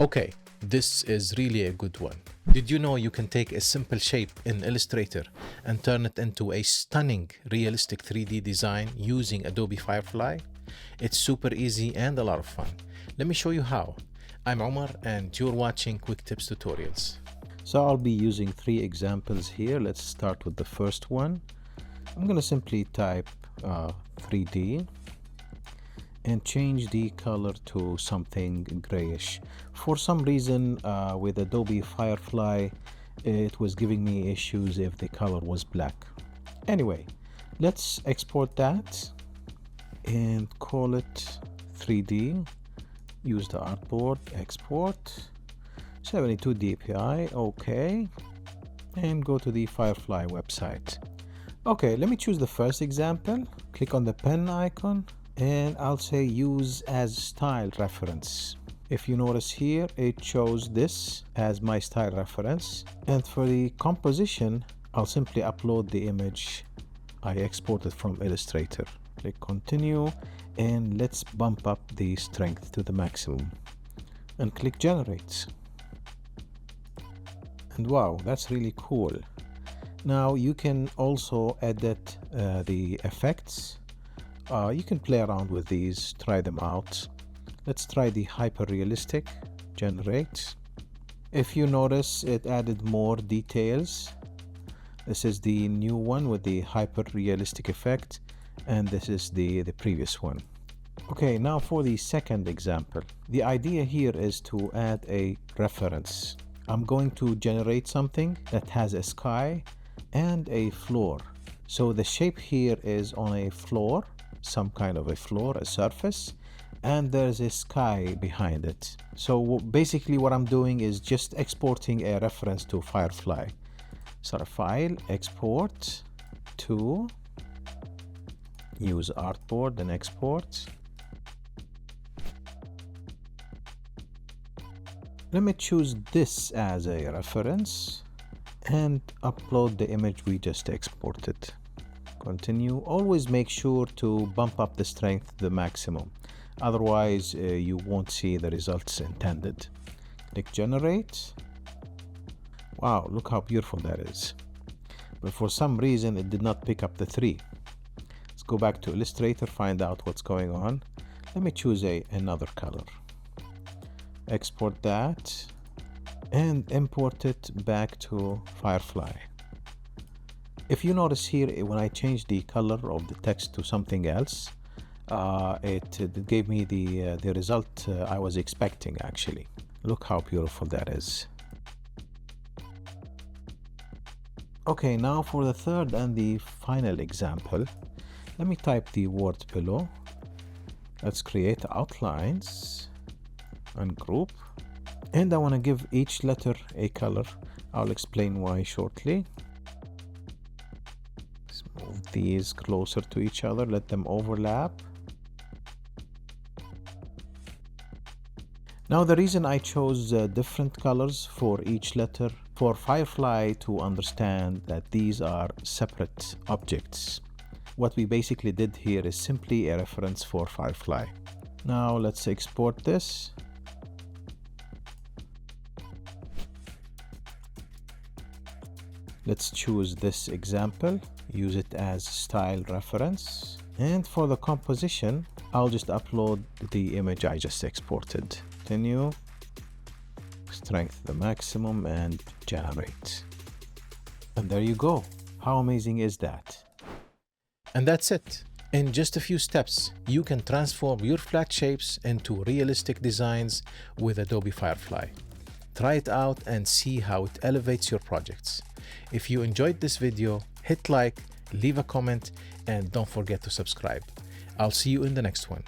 Okay, this is really a good one. Did you know you can take a simple shape in Illustrator and turn it into a stunning, realistic 3D design using Adobe Firefly? It's super easy and a lot of fun. Let me show you how. I'm Omar and you're watching QuickTips tutorials. So I'll be using 3 examples here. Let's start with the first one. I'm going to simply type 3D and change the color to something grayish. For some reason with Adobe Firefly it was giving me issues if the color was black. Anyway, let's export that and call it 3D. Use the artboard, export 72 dpi, okay, and go to the Firefly website. Okay, let me choose the first example. Click on the pen icon and I'll say use as style reference. If you notice here, it chose this as my style reference. And for the composition, I'll simply upload the image I exported from Illustrator. Click continue and let's bump up the strength to the maximum and click generate. And wow, that's really cool. Now you can also edit the effects. You can play around with these, try them out. Let's try the hyper realistic, generate. If you notice, it added more details. This is the new one with the hyper realistic effect, and this is the previous one. Okay, now for the second example. The idea here is to add a reference. I'm going to generate something that has a sky and a floor. So the shape here is on a floor, some kind of a floor, a surface, and there's a sky behind it. So basically what I'm doing is just exporting a reference to Firefly. So file, export to, use artboard and export. Let me choose this as a reference and upload the image we just exported. Continue. Always make sure to bump up the strength to the maximum. Otherwise, you won't see the results intended. Click generate. Wow, look how beautiful that is. But for some reason, it did not pick up the 3. Let's go back to Illustrator, find out what's going on. Let me choose another color. Export that and import it back to Firefly. If you notice here, when I changed the color of the text to something else, it gave me the result I was expecting actually. Look how beautiful that is. Okay, now for the third and the final example, let me type the word below. Let's create outlines and group. And I want to give each letter a color. I'll explain why shortly. Let's move these closer to each other, let them overlap. Now the reason I chose different colors for each letter, for Firefly to understand that these are separate objects. What we basically did here is simply a reference for Firefly. Now let's export this. Let's choose this example, use it as style reference. And for the composition, I'll just upload the image I just exported. Continue, strength the maximum and generate. And there you go. How amazing is that? And that's it. In just a few steps, you can transform your flat shapes into realistic designs with Adobe Firefly. Try it out and see how it elevates your projects. If you enjoyed this video, hit like, leave a comment, and don't forget to subscribe. I'll see you in the next one.